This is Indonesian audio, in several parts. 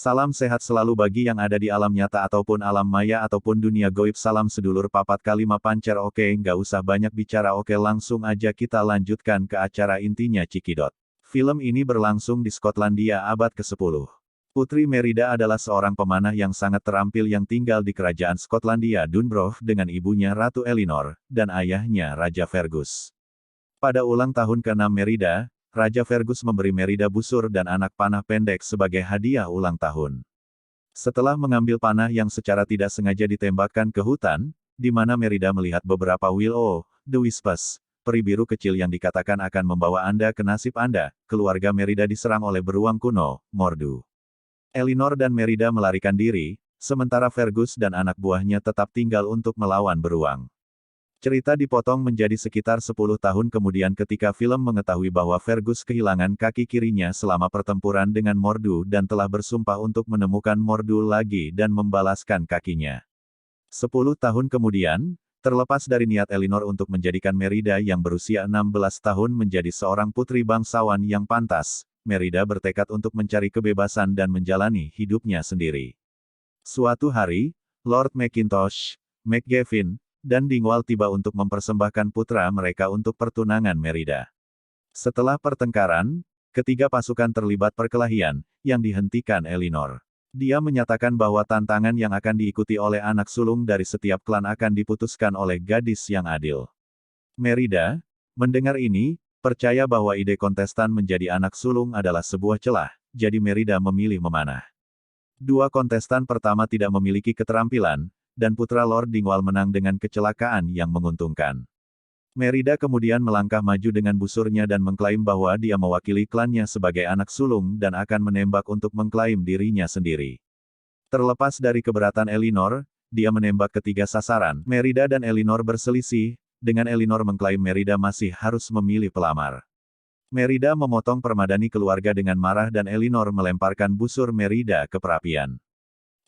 Salam sehat selalu bagi yang ada di alam nyata ataupun alam maya ataupun dunia goib. Salam sedulur papat kalima pancer. Oke, nggak usah banyak bicara, oke langsung aja kita lanjutkan ke acara intinya Cikidot. Film ini berlangsung di Skotlandia abad ke-10. Putri Merida adalah seorang pemanah yang sangat terampil yang tinggal di kerajaan Skotlandia Dunbrove dengan ibunya Ratu Elinor, dan ayahnya Raja Fergus. Pada ulang tahun ke-6 Merida, Raja Fergus memberi Merida busur dan anak panah pendek sebagai hadiah ulang tahun. Setelah mengambil panah yang secara tidak sengaja ditembakkan ke hutan, di mana Merida melihat beberapa Will-o, the Wisps, peri biru kecil yang dikatakan akan membawa Anda ke nasib Anda, keluarga Merida diserang oleh beruang kuno, Mordu. Elinor dan Merida melarikan diri, sementara Fergus dan anak buahnya tetap tinggal untuk melawan beruang. Cerita dipotong menjadi sekitar 10 tahun kemudian ketika film mengetahui bahwa Fergus kehilangan kaki kirinya selama pertempuran dengan Mordu dan telah bersumpah untuk menemukan Mordu lagi dan membalaskan kakinya. 10 tahun kemudian, terlepas dari niat Elinor untuk menjadikan Merida yang berusia 16 tahun menjadi seorang putri bangsawan yang pantas, Merida bertekad untuk mencari kebebasan dan menjalani hidupnya sendiri. Suatu hari, Lord Mackintosh, McGavin, dan Dingwall tiba untuk mempersembahkan putra mereka untuk pertunangan Merida. Setelah pertengkaran, ketiga pasukan terlibat perkelahian, yang dihentikan Elinor. Dia menyatakan bahwa tantangan yang akan diikuti oleh anak sulung dari setiap klan akan diputuskan oleh gadis yang adil. Merida, mendengar ini, percaya bahwa ide kontestan menjadi anak sulung adalah sebuah celah, jadi Merida memilih memanah. Dua kontestan pertama tidak memiliki keterampilan, dan putra Lord Dingwall menang dengan kecelakaan yang menguntungkan. Merida kemudian melangkah maju dengan busurnya dan mengklaim bahwa dia mewakili klannya sebagai anak sulung dan akan menembak untuk mengklaim dirinya sendiri. Terlepas dari keberatan Elinor, dia menembak ketiga sasaran. Merida dan Elinor berselisih, dengan Elinor mengklaim Merida masih harus memilih pelamar. Merida memotong permadani keluarga dengan marah dan Elinor melemparkan busur Merida ke perapian.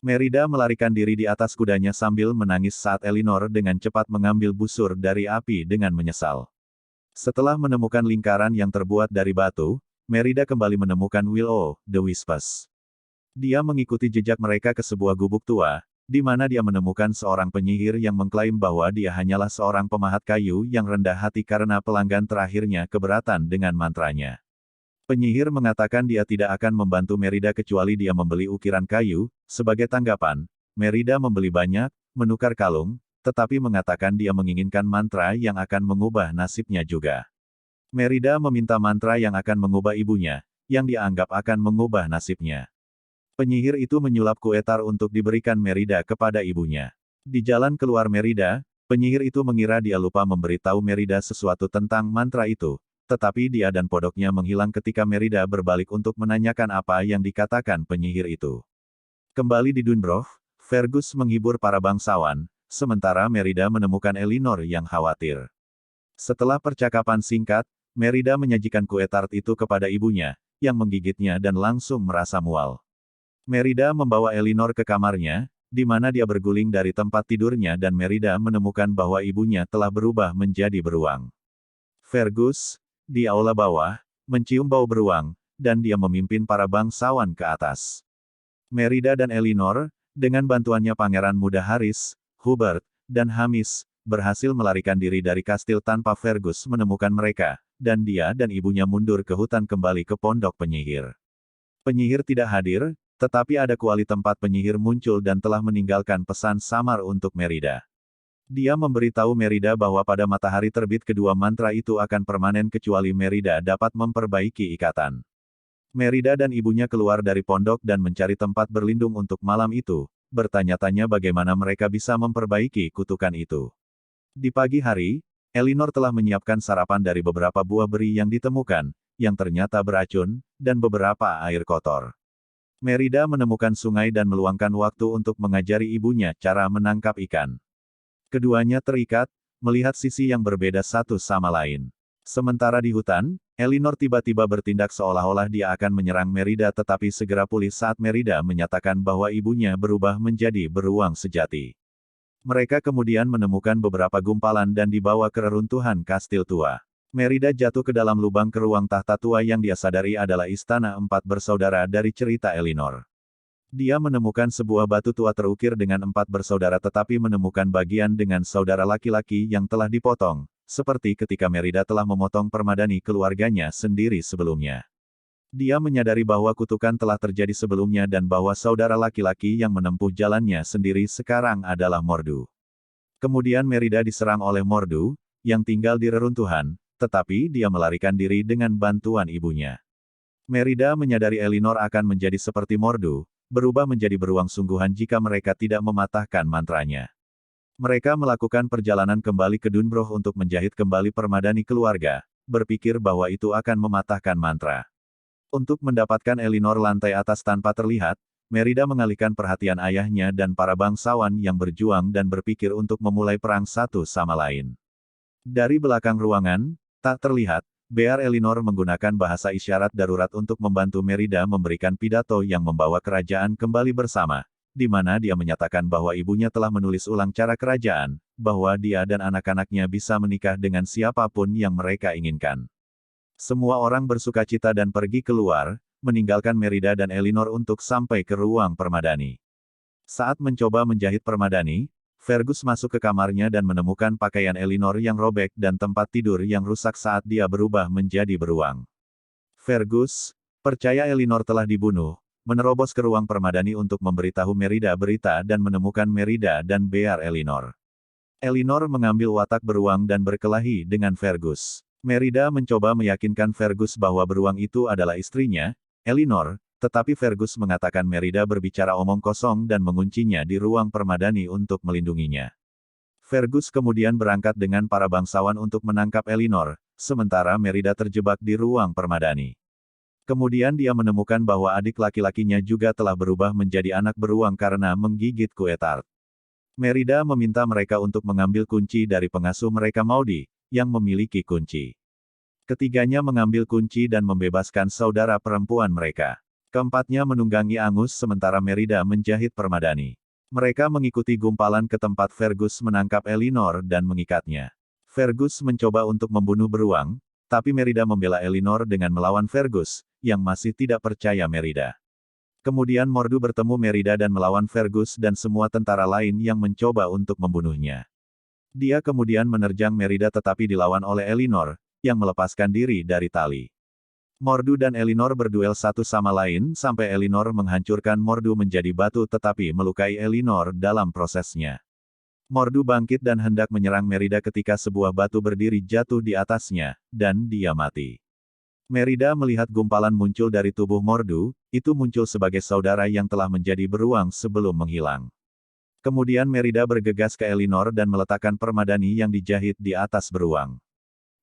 Merida melarikan diri di atas kudanya sambil menangis saat Elinor dengan cepat mengambil busur dari api dengan menyesal. Setelah menemukan lingkaran yang terbuat dari batu, Merida kembali menemukan Will-o, the Wisps. Dia mengikuti jejak mereka ke sebuah gubuk tua, di mana dia menemukan seorang penyihir yang mengklaim bahwa dia hanyalah seorang pemahat kayu yang rendah hati karena pelanggan terakhirnya keberatan dengan mantranya. Penyihir mengatakan dia tidak akan membantu Merida kecuali dia membeli ukiran kayu. Sebagai tanggapan, Merida membeli banyak, menukar kalung, tetapi mengatakan dia menginginkan mantra yang akan mengubah nasibnya juga. Merida meminta mantra yang akan mengubah ibunya, yang dia anggap akan mengubah nasibnya. Penyihir itu menyulap kue tar untuk diberikan Merida kepada ibunya. Di jalan keluar Merida, penyihir itu mengira dia lupa memberitahu Merida sesuatu tentang mantra itu. Tetapi dia dan podoknya menghilang ketika Merida berbalik untuk menanyakan apa yang dikatakan penyihir itu. Kembali di Dunbrove, Fergus menghibur para bangsawan, sementara Merida menemukan Elinor yang khawatir. Setelah percakapan singkat, Merida menyajikan kue tart itu kepada ibunya, yang menggigitnya dan langsung merasa mual. Merida membawa Elinor ke kamarnya, di mana dia berguling dari tempat tidurnya dan Merida menemukan bahwa ibunya telah berubah menjadi beruang. Fergus, di aula bawah, mencium bau beruang, dan dia memimpin para bangsawan ke atas. Merida dan Elinor, dengan bantuannya Pangeran Muda Harris, Hubert, dan Hamish, berhasil melarikan diri dari kastil tanpa Fergus menemukan mereka, dan dia dan ibunya mundur ke hutan kembali ke pondok penyihir. Penyihir tidak hadir, tetapi ada kuali tempat penyihir muncul dan telah meninggalkan pesan samar untuk Merida. Dia memberitahu Merida bahwa pada matahari terbit kedua mantra itu akan permanen kecuali Merida dapat memperbaiki ikatan. Merida dan ibunya keluar dari pondok dan mencari tempat berlindung untuk malam itu, bertanya-tanya bagaimana mereka bisa memperbaiki kutukan itu. Di pagi hari, Elinor telah menyiapkan sarapan dari beberapa buah beri yang ditemukan, yang ternyata beracun, dan beberapa air kotor. Merida menemukan sungai dan meluangkan waktu untuk mengajari ibunya cara menangkap ikan. Keduanya terikat, melihat sisi yang berbeda satu sama lain. Sementara di hutan, Elinor tiba-tiba bertindak seolah-olah dia akan menyerang Merida tetapi segera pulih saat Merida menyatakan bahwa ibunya berubah menjadi beruang sejati. Mereka kemudian menemukan beberapa gumpalan dan dibawa ke reruntuhan kastil tua. Merida jatuh ke dalam lubang ke ruang tahta tua yang dia sadari adalah istana empat bersaudara dari cerita Elinor. Dia menemukan sebuah batu tua terukir dengan 4 bersaudara tetapi menemukan bagian dengan saudara laki-laki yang telah dipotong, seperti ketika Merida telah memotong permadani keluarganya sendiri sebelumnya. Dia menyadari bahwa kutukan telah terjadi sebelumnya dan bahwa saudara laki-laki yang menempuh jalannya sendiri sekarang adalah Mordu. Kemudian Merida diserang oleh Mordu, yang tinggal di reruntuhan, tetapi dia melarikan diri dengan bantuan ibunya. Merida menyadari Elinor akan menjadi seperti Mordu, berubah menjadi beruang sungguhan jika mereka tidak mematahkan mantranya. Mereka melakukan perjalanan kembali ke Dunbrough untuk menjahit kembali permadani keluarga, berpikir bahwa itu akan mematahkan mantra. Untuk mendapatkan Elinor lantai atas tanpa terlihat, Merida mengalihkan perhatian ayahnya dan para bangsawan yang berjuang dan berpikir untuk memulai perang satu sama lain. Dari belakang ruangan, tak terlihat, Bear Elinor menggunakan bahasa isyarat darurat untuk membantu Merida memberikan pidato yang membawa kerajaan kembali bersama, di mana dia menyatakan bahwa ibunya telah menulis ulang cara kerajaan, bahwa dia dan anak-anaknya bisa menikah dengan siapapun yang mereka inginkan. Semua orang bersukacita dan pergi keluar, meninggalkan Merida dan Elinor untuk sampai ke ruang permadani. Saat mencoba menjahit permadani, Fergus masuk ke kamarnya dan menemukan pakaian Elinor yang robek dan tempat tidur yang rusak saat dia berubah menjadi beruang. Fergus, percaya Elinor telah dibunuh, menerobos ke ruang permadani untuk memberitahu Merida berita dan menemukan Merida dan Bear Elinor. Elinor mengambil watak beruang dan berkelahi dengan Fergus. Merida mencoba meyakinkan Fergus bahwa beruang itu adalah istrinya, Elinor, tetapi Fergus mengatakan Merida berbicara omong kosong dan menguncinya di ruang permadani untuk melindunginya. Fergus kemudian berangkat dengan para bangsawan untuk menangkap Elinor, sementara Merida terjebak di ruang permadani. Kemudian dia menemukan bahwa adik laki-lakinya juga telah berubah menjadi anak beruang karena menggigit kue tart. Merida meminta mereka untuk mengambil kunci dari pengasuh mereka Maudie, yang memiliki kunci. Ketiganya mengambil kunci dan membebaskan saudara perempuan mereka. Keempatnya menunggangi Angus sementara Merida menjahit permadani. Mereka mengikuti gumpalan ke tempat Fergus menangkap Elinor dan mengikatnya. Fergus mencoba untuk membunuh beruang, tapi Merida membela Elinor dengan melawan Fergus, yang masih tidak percaya Merida. Kemudian Mordu bertemu Merida dan melawan Fergus dan semua tentara lain yang mencoba untuk membunuhnya. Dia kemudian menerjang Merida tetapi dilawan oleh Elinor, yang melepaskan diri dari tali. Mordu dan Elinor berduel satu sama lain sampai Elinor menghancurkan Mordu menjadi batu tetapi melukai Elinor dalam prosesnya. Mordu bangkit dan hendak menyerang Merida ketika sebuah batu berdiri jatuh di atasnya, dan dia mati. Merida melihat gumpalan muncul dari tubuh Mordu, itu muncul sebagai saudara yang telah menjadi beruang sebelum menghilang. Kemudian Merida bergegas ke Elinor dan meletakkan permadani yang dijahit di atas beruang.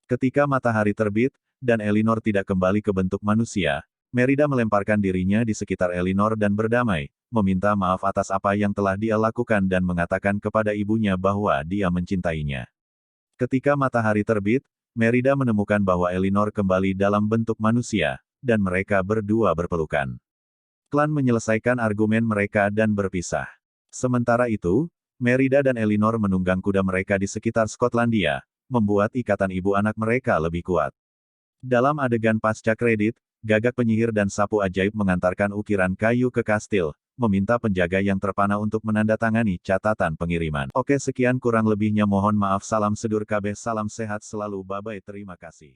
Ketika matahari terbit, dan Elinor tidak kembali ke bentuk manusia, Merida melemparkan dirinya di sekitar Elinor dan berdamai, meminta maaf atas apa yang telah dia lakukan dan mengatakan kepada ibunya bahwa dia mencintainya. Ketika matahari terbit, Merida menemukan bahwa Elinor kembali dalam bentuk manusia, dan mereka berdua berpelukan. Klan menyelesaikan argumen mereka dan berpisah. Sementara itu, Merida dan Elinor menunggang kuda mereka di sekitar Skotlandia, membuat ikatan ibu anak mereka lebih kuat. Dalam adegan pasca kredit, Gagak penyihir dan sapu ajaib mengantarkan ukiran kayu ke kastil, meminta penjaga yang terpana untuk menandatangani catatan pengiriman. Oke, sekian kurang lebihnya, mohon maaf. Salam sedur kabeh, salam sehat selalu, bye bye, terima kasih.